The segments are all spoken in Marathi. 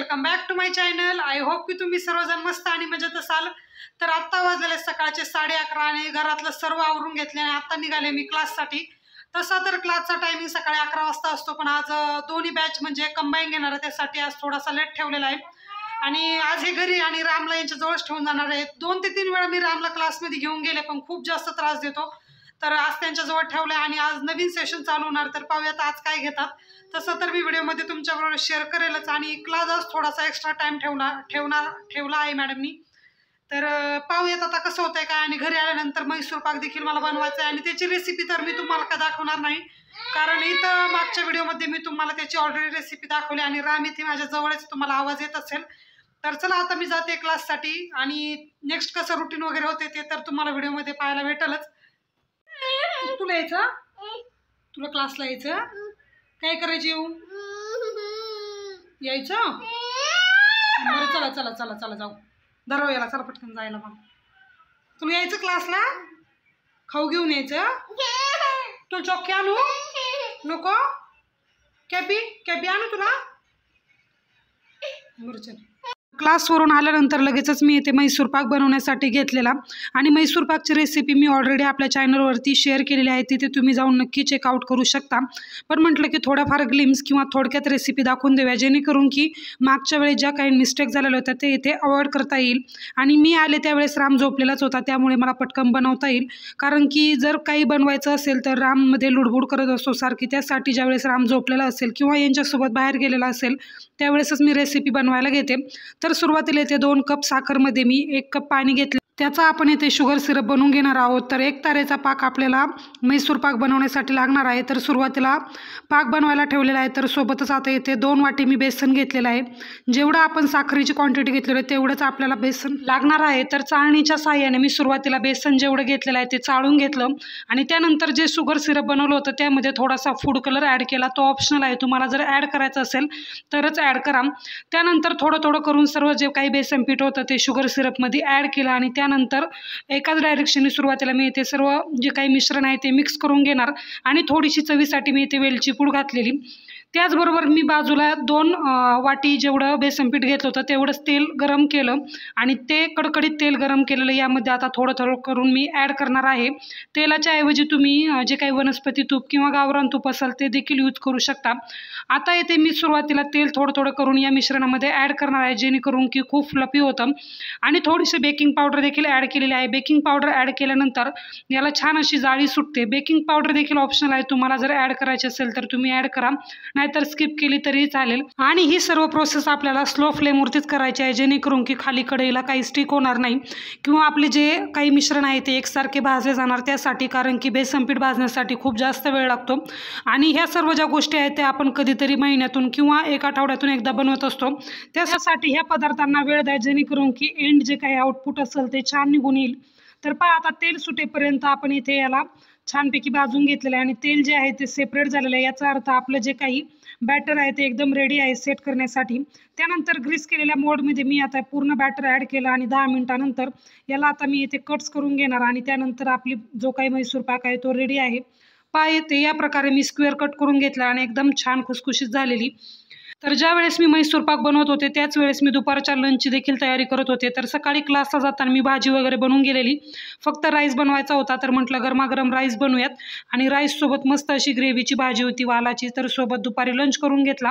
Welcome back to my channel. I hope की तुम्ही सर्वजण मस्त आणि मजेत असाल। तर आत्ता वाजले सकाळचे 11:30 आणि घरातलं सर्व आवरून घेतले आणि आता निघाले मी क्लाससाठी। तसा तर क्लासचा टायमिंग सकाळी 11 वाजता असतो, पण आज दोन्ही बॅच म्हणजे कंबाईन घेणार आहे, त्यासाठी आज थोडासा लेट ठेवलेला आहे। आणि आज हे घरी आणि रामला यांच्या जवळच ठेवून जाणार आहे। 2 ते 3 वेळा मी रामला क्लासमध्ये घेऊन गेले, पण खूप जास्त त्रास देतो, तर आज त्यांच्या जवळ ठेवलंय आणि आज नवीन सेशन चालू होणार। तर पाहूयात आज काय घेतात। तसं तर मी व्हिडिओमध्ये तुमच्याबरोबर शेअर करेलच आणि क्लास आज थोडासा एक्स्ट्रा टाइम ठेवला आहे मॅडमनी। तर पाहूयात आता कसं होतंय काय। आणि घरी आल्यानंतर मैसूर पाक देखील मला बनवायचा आहे आणि त्याची रेसिपी तर मी तुम्हाला काय दाखवणार नाही, कारण इथं मागच्या व्हिडिओमध्ये मी तुम्हाला त्याची ऑलरेडी रेसिपी दाखवली आणि राम इथे माझ्या जवळच तुम्हाला आवाज येत असेल। तर चला आता मी जाते क्लाससाठी आणि नेक्स्ट कसं रुटीन वगैरे होते ते तर तुम्हाला व्हिडिओमध्ये पाहायला भेटेलच। तुला यायचं, तुला क्लासला यायचं, काय करायचं, यायचं। बरं चला चला चला चला जाऊ, धराव याला, चला पटकन जायला। मग तुला यायचं क्लासला, खाऊ घेऊन यायचं। तू चॉकी आणू नको, कॅबी आणू तुला, बरं चल। क्लासवरून आल्यानंतर लगेचच मी इथे मैसूर पाक बनवण्यासाठी घेतलेला आणि मैसूर पाकची रेसिपी मी ऑलरेडी आपल्या चॅनलवरती शेअर केलेली आहे, तिथे तुम्ही जाऊन नक्की चेकआउट करू शकता। पण म्हटलं की थोड्याफार ग्लिम्स किंवा थोडक्यात रेसिपी दाखवून देऊया, जेणेकरून की मागच्या वेळेस ज्या काही मिस्टेक झालेल्या होत्या ते इथे अवॉइड करता येईल। आणि मी आले त्यावेळेस राम झोपलेलाच होता, त्यामुळे मला पटकन बनवता येईल, कारण की जर काही बनवायचं असेल तर राममध्ये लुडबुड करत असतो सारखी, त्यासाठी ज्यावेळेस राम झोपलेला असेल किंवा यांच्यासोबत बाहेर गेलेला असेल त्यावेळेसच मी रेसिपी बनवायला घेते। तर सुरुवातीला इथे 2 कप साखरमध्ये मी 1 कप पाणी घेतले, त्याचा आपण इथे शुगर सिरप बनवून घेणार आहोत। तर 1 तारेचा पाक आपल्याला मैसूर पाक बनवण्यासाठी लागणार आहे। तर सुरुवातीला पाक बनवायला ठेवलेला आहे, तर सोबतच आता इथे 2 वाटी मी बेसन घेतलेलं आहे। जेवढं आपण साखरेची क्वांटिटी घेतलेली आहे तेवढंच आपल्याला बेसन लागणार आहे। तर चाळणीच्या साहाय्याने मी सुरुवातीला बेसन जेवढं घेतलेलं आहे ते चाळून घेतलं आणि त्यानंतर जे शुगर सिरप बनवलं होतं त्यामध्ये थोडासा फूड कलर ॲड केला, तो ऑप्शनल आहे, तुम्हाला जर ॲड करायचं असेल तरच ॲड करा। त्यानंतर थोडं थोडं करून सर्व जे काही बेसन पीठ होतं ते शुगर सिरपमध्ये ॲड केलं आणि त्यानंतर एकाच डायरेक्शनने सुरुवातीला मी इथे सर्व जे काही मिश्रण आहे ते मिक्स करून घेणार आणि थोडीशी चवीसाठी मी इथे वेलची पूड घातलेली। त्याचबरोबर मी बाजूला 2 वाटी जेवढं बेसन पीठ घेतलं होतं तेवढंच तेल गरम केलं आणि ते कडकडीत तेल गरम केलेलं यामध्ये आता थोडं थोडं करून मी ॲड करणार आहे। तेलाच्या ऐवजी तुम्ही जे काही वनस्पती तूप किंवा गावरान तूप असेल ते देखील यूज करू शकता। आता इथे मी सुरुवातीला तेल थोडं थोडं करून या मिश्रणामध्ये ॲड करणार आहे, जेणेकरून की खूप फ्लफी होतं। आणि थोडीशी बेकिंग पावडर देखील ॲड केलेली आहे। बेकिंग पावडर ॲड केल्यानंतर याला छान अशी जाळी सुटते। बेकिंग पावडर देखील ऑप्शनल आहे, तुम्हाला जर ॲड करायची असेल तर तुम्ही ॲड करा, नाहीतर स्किप केली तरी चालेल। आणि ही सर्व प्रोसेस आपल्याला स्लो फ्लेमवरतीच करायची आहे, जेणेकरून की खाली कढईला काही स्टिक होणार नाही किंवा आपले जे काही मिश्रण आहे ते एकसारखे भाजले जाणार त्यासाठी, कारण की बेसन पीठ भाजण्यासाठी खूप जास्त वेळ लागतो आणि ह्या सर्व ज्या गोष्टी आहेत त्या आपण कधीतरी महिन्यातून किंवा 1 आठवड्यातून एकदा बनवत असतो, त्यासाठी ह्या पदार्थांना वेळ द्या, जेणेकरून की एंड जे काही आउटपुट असेल ते छान निघून येईल। तर पहा आता तेल सुटेपर्यंत आपण इथे याला छानपैकी भाजून घेतलेलं आहे आणि तेल जे आहे ते सेपरेट झालेलं आहे, याचा अर्थ आपलं जे काही बॅटर आहे ते एकदम रेडी आहे सेट करण्यासाठी। त्यानंतर ग्रीस केलेल्या मोडमध्ये मी आता पूर्ण बॅटर ॲड केलं आणि 10 मिनिटानंतर याला आता मी इथे कट्स करून घेणार आणि त्यानंतर आपली जो काही मैसूर पाक आहे तो रेडी आहे। पहा इथे या प्रकारे मी स्क्वेअर कट करून घेतला आणि एकदम छान खुसखुशीत झालेली। तर ज्या वेळेस मी मैसूर पाक बनवत होते त्याच वेळेस मी दुपारच्या लंचची देखील तयारी करत होते। तर सकाळी क्लासला जाताना मी भाजी वगैरे बनवून गेलेली, फक्त राईस बनवायचा होता, तर म्हटलं गरमागरम राईस बनवूयात आणि राईससोबत मस्त अशी ग्रेव्हीची भाजी होती वालाची, तर सोबत दुपारी लंच करून घेतला।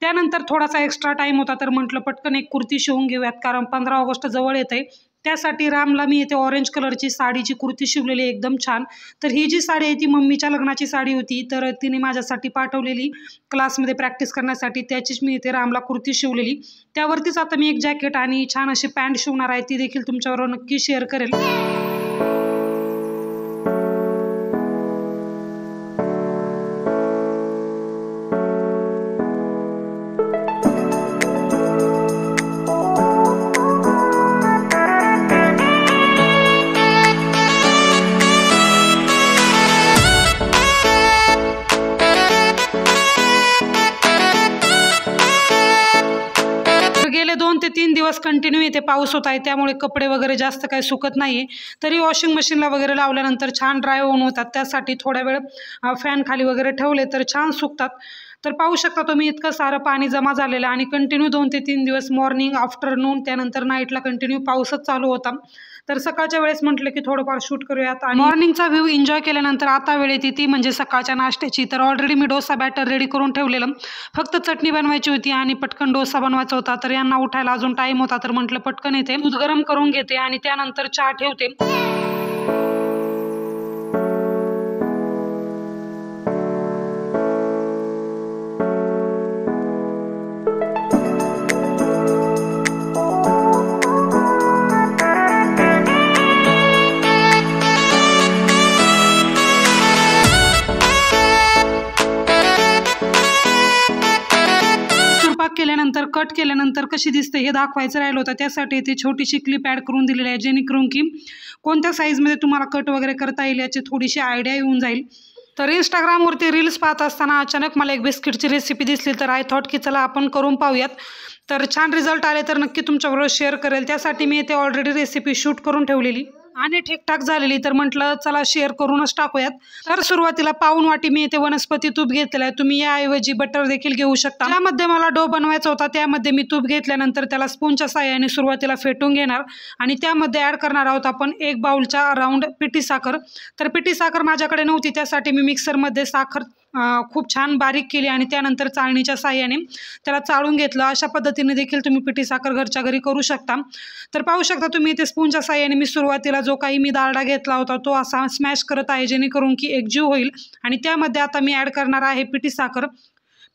त्यानंतर थोडासा एक्स्ट्रा टाईम होता, तर म्हटलं पटकन एक कुर्ती शिवून घेऊयात, कारण 15 ऑगस्ट जवळ येत आहे, त्यासाठी रामला मी इथे ऑरेंज कलरची साडीची कुर्ती शिवलेली एकदम छान। तर ही जी साडी आहे ती मम्मीच्या लग्नाची साडी होती, तर तिने माझ्यासाठी पाठवलेली क्लासमध्ये प्रॅक्टिस करण्यासाठी, त्याचीच मी इथे रामला कुर्ती शिवलेली। त्यावरतीच आता मी एक जॅकेट आणि छान अशी पॅन्ट शिवणार आहे, ती देखील तुमच्याबरोबर नक्की शेअर करेल। गेले 2 ते 3 दिवस कंटिन्यू इथे पाऊस होत आहे, त्यामुळे कपडे वगैरे जास्त काही सुकत नाही, तरी वॉशिंग मशीनला वगैरे लावल्यानंतर छान ड्राय होऊन होतात, त्यासाठी थोड्या वेळ फॅन खाली वगैरे ठेवले तर छान सुकतात। तर पाहू शकता तुम्ही इतकं सारं पाणी जमा झालेलं आणि कंटिन्यू 2 ते 3 दिवस मॉर्निंग आफ्टरनून त्यानंतर नाईटला कंटिन्यू पाऊसच चालू होता। तर सकाळच्या वेळेस म्हटलं की थोडंफार शूट करूयात आणि मॉर्निंगचा व्ह्यू एन्जॉय केल्यानंतर आता वेळ येते ती म्हणजे सकाळच्या नाश्त्याची। तर ऑलरेडी मी डोसा बॅटर रेडी करून ठेवलेलं, फक्त चटणी बनवायची होती आणि पटकन डोसा बनवायचा होता। तर यांना उठायला अजून टाईम होता, तर म्हटलं पटकन येते दूध गरम करून घेते आणि त्यानंतर चहा ठेवते। केल्यानंतर कट केल्यानंतर कशी दिसते हे दाखवायचं राहिलं होतं, त्यासाठी इथे छोटीशी क्लिप ॲड करून दिलेली आहे, जेणेकरून की कोणत्या साईजमध्ये तुम्हाला कट वगैरे करता येईल याची थोडीशी आयडिया येऊन जाईल। तर इंस्टाग्रामवरती रील्स पाहत असताना अचानक मला एक बिस्किटची रेसिपी दिसली, तर आय थॉट की चला आपण करून पाहूयात। तर छान रिझल्ट आले तर नक्की तुमच्याबरोबर शेअर करेल, त्यासाठी मी इथे ऑलरेडी रेसिपी शूट करून ठेवलेली आणि ठीकठाक झालेली, तर म्हटलं चला शेअर करूनच टाकूयात। तर सुरुवातीला पाऊण वाटी मी इथे वनस्पती तूप घेतलेलं आहे, तुम्ही याऐवजी बटर देखील घेऊ शकता। त्यामध्ये मला डो बनवायचा होता, त्यामध्ये मी तूप घेतल्यानंतर त्याला स्पूनच्या साहाय्याने सुरुवातीला फेटून घेणार आणि त्यामध्ये ॲड करणार आहोत आपण 1 बाउलच्या अराउंड पिठी साखर। तर पिठी साखर माझ्याकडे नव्हती, त्यासाठी मी मिक्सरमध्ये साखर खूप छान बारीक केली आणि त्यानंतर चाळणीच्या साहाय्याने त्याला चाळून घेतलं। अशा पद्धतीने देखील तुम्ही पिठी साखर घरच्या घरी करू शकता। तर पाहू शकता तुम्ही इथे स्पूनच्या साहाय्याने मी सुरुवातीला जो काही मी डालडा घेतला होता तो असा स्मॅश करत आहे, जेणेकरून की एकजीव होईल आणि त्यामध्ये आता मी ॲड करणार आहे पिठी साखर।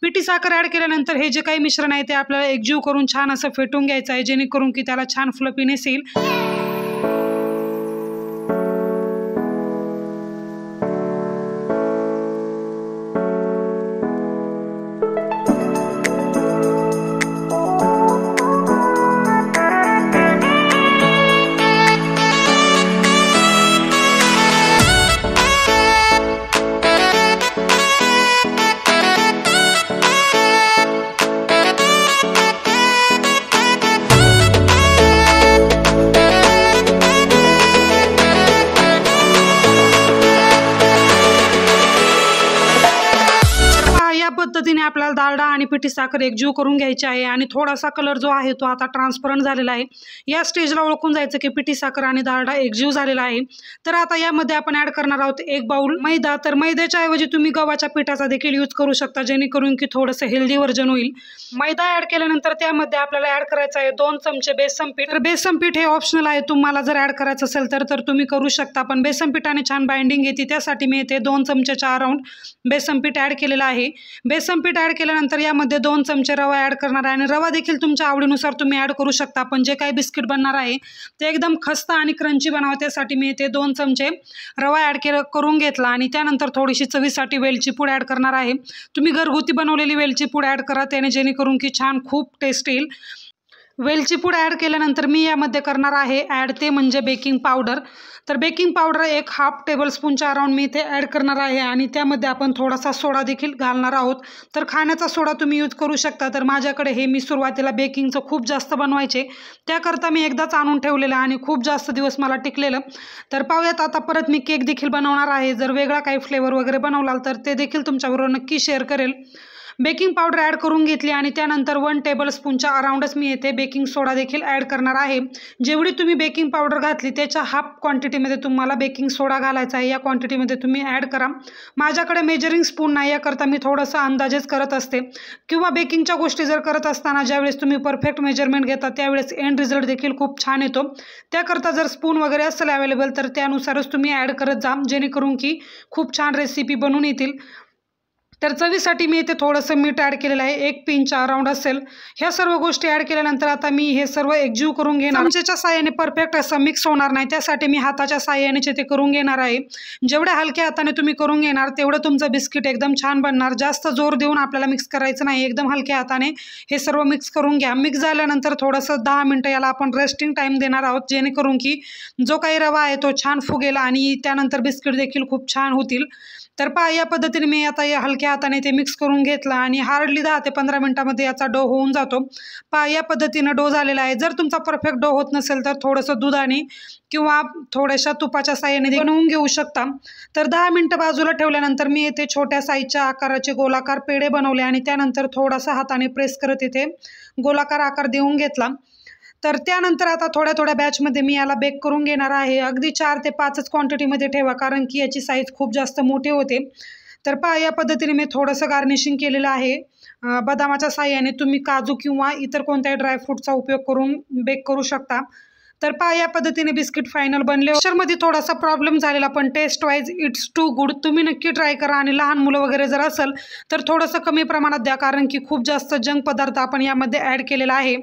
पिठी साखर ॲड केल्यानंतर हे जे काही मिश्रण आहे ते आपल्याला एकजीव करून छान असं फेटून घ्यायचं आहे, जेणेकरून की त्याला छान फ्लफीनेस येईल। पद्धतीने आपल्याला डालडा आणि पिठी साखर एकजीव करून घ्यायची आहे आणि थोडासा कलर जो आहे तो आता ट्रान्सपरंट झालेला आहे। या स्टेजला ओळखून जायचं की पिठी साखर आणि डालडा एकजीव झालेला आहे। तर आता यामध्ये आपण ॲड करणार आहोत 1 बाउल मैदा। तर मैद्याच्या ऐवजी तुम्ही गव्हाच्या पिठाचा देखील यूज करू शकता, जेणेकरून की थोडंसं हेल्दी व्हर्जन होईल। मैदा ॲड केल्यानंतर त्यामध्ये आपल्याला ॲड करायचं आहे 2 चमचे बेसन पीठ। तर बेसन पीठ हे ऑप्शनल आहे, तुम्हाला जर ॲड करायचं असेल तर तुम्ही करू शकता, पण बेसन पीठाने छान बाइंडिंग येते, त्यासाठी मी इथे 2 चमच्याच्या अराउंड बेसन पीठ ॲड केलेलं आहे। बेसन पीठ ॲड केल्यानंतर यामध्ये 2 चमचे रवा ॲड करणार आहे आणि रवा देखील तुमच्या आवडीनुसार तुम्ही ॲड करू शकता, पण जे काही बिस्किट बनणार आहे ते एकदम खस्ता आणि क्रंची बनावं, त्यासाठी मी इथे 2 चमचे रवा ॲड करून घेतला आणि त्यानंतर थोडीशी चवीसाठी वेलची पूड ॲड करणार आहे। तुम्ही घरगुती बनवलेली वेलची पूड ॲड करा, त्याने जेणेकरून की छान खूप टेस्ट येईल। वेलची पूड ॲड केल्यानंतर मी यामध्ये करणार आहे ॲड ते म्हणजे बेकिंग पावडर। तर बेकिंग पावडर 1/2 टेबलस्पूनच्या अराउंड मी इथे ॲड करणार आहे आणि त्यामध्ये आपण थोडासा सोडा देखील घालणार आहोत। तर खाण्याचा सोडा तुम्ही यूज करू शकता, तर माझ्याकडे हे मी सुरुवातीला बेकिंगचं खूप जास्त बनवायचे, त्याकरता मी एकदाच आणून ठेवलेलं आणि खूप जास्त दिवस मला टिकलेलं। तर पाहूयात आता परत मी केक देखील बनवणार आहे, जर वेगळा काही फ्लेवर वगैरे बनवलाल तर ते देखील तुमच्याबरोबर नक्की शेअर करेल। बेकिंग पावडर ॲड करून घेतली आणि त्यानंतर 1 टेबलस्पूनच्या अराउंडच मी येथे बेकिंग सोडा देखील ॲड करणार आहे। जेवढी तुम्ही बेकिंग पावडर घातली त्याच्या हाफ क्वांटिटीमध्ये तुम्हाला बेकिंग सोडा घालायचा आहे, या क्वांटिटीमध्ये तुम्ही ॲड करा। माझ्याकडे मेजरिंग स्पून नाही, याकरता मी थोडंसं अंदाजेच करत असते, किंवा बेकिंगच्या गोष्टी जर करत असताना ज्यावेळेस तुम्ही परफेक्ट मेजरमेंट घेता त्यावेळेस एंड रिझल्ट देखील खूप छान येतो। त्याकरता जर स्पून वगैरे असेल अवेलेबल तर त्यानुसारच तुम्ही ॲड करत जा, जेणेकरून की खूप छान रेसिपी बनून येतील। तर चवीसाठी मी इथे थोडंसं मीठ ॲड केलेलं आहे, 1 पिंचच्या अराउंड असेल। ह्या सर्व गोष्टी ॲड केल्यानंतर आता मी हे सर्व एकजीव करून घेणार। चमच्याच्या साहाय्याने परफेक्ट असं मिक्स होणार नाही, त्यासाठी मी हाताच्या साहाय्याने ते करून घेणार आहे। जेवढ्या हलक्या हाताने तुम्ही करून घेणार तेवढं तुमचं बिस्किट एकदम छान बनणार। जास्त जोर देऊन आपल्याला मिक्स करायचं नाही, एकदम हलक्या हाताने हे सर्व मिक्स करून घ्या। मिक्स झाल्यानंतर थोडंसं 10 मिनटं याला आपण रेस्टिंग टाईम देणार आहोत, जेणेकरून की जो काही रवा आहे तो छान फुगेल आणि त्यानंतर बिस्किट देखील खूप छान होतील। तर पहा, या पद्धतीने मी आता या हलक्या हलक्या हाताने ते मिक्स करून घेतलं आणि हार्डली 10 ते 15 मिनिटामध्ये याचा डो होऊन जातो. या पद्धतीनं डो झालेला आहे. जर तुमचा परफेक्ट डो होत नसेल तर थोडंसं दुधाने किंवा थोड्याशा तुपाच्या साहाय्याने बनवून घेऊ शकता. तर 10 मिनिटं बाजूला ठेवल्यानंतर मी इथे छोट्या साईजच्या आकाराचे गोलाकार पेढे बनवले आणि त्यानंतर थोडासा हाताने प्रेस करत इथे गोलाकार आकार देऊन घेतला. तर त्यानंतर आता थोड्या थोड्या बॅचमध्ये मी याला बेक करून घेणार आहे. अगदी 4 ते 5च क्वांटिटीमध्ये ठेवा, कारण की याची साईज खूप जास्त मोठी होते. तर या पद्धतीने मी थोडंसं गार्निशिंग केलेलं आहे. बदामाच्या साहाय्याने तुम्ही काजू किंवा इतर कोणत्याही ड्रायफ्रूटचा उपयोग करून बेक करू शकता. तर या पद्धतीने बिस्किट फायनल बनले. मध्ये थोडासा प्रॉब्लेम झालेला, पण test wise it's too good. तुम्ही नक्की ट्राय करा आणि लहान मुलं वगैरे जर असेल तर थोडंसं कमी प्रमाणात द्या, कारण की खूप जास्त जंक पदार्थ आपण यामध्ये ॲड केलेला आहे.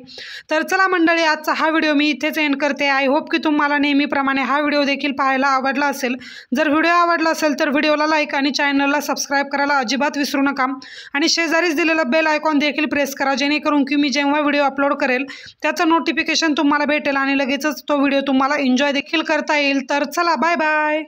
तर चला मंडळी, आजचा हा व्हिडिओ मी इथेच एंड करते. आय होप की तुम्हाला नेहमीप्रमाणे हा व्हिडिओ देखील पाहायला आवडला असेल. जर व्हिडिओ आवडला असेल तर व्हिडिओला लाईक आणि चॅनलला सबस्क्राईब करायला अजिबात विसरू नका आणि शेजारीच दिलेला बेल आयकॉन देखील प्रेस करा, जेणेकरून की मी जेव्हा व्हिडिओ अपलोड करेल त्याचं नोटिफिकेशन तुम्हाला भेटेल आणि लगेच तो व्हिडिओ तुम्हाला एन्जॉय देखील करता येईल. तर चला, बाय बाय.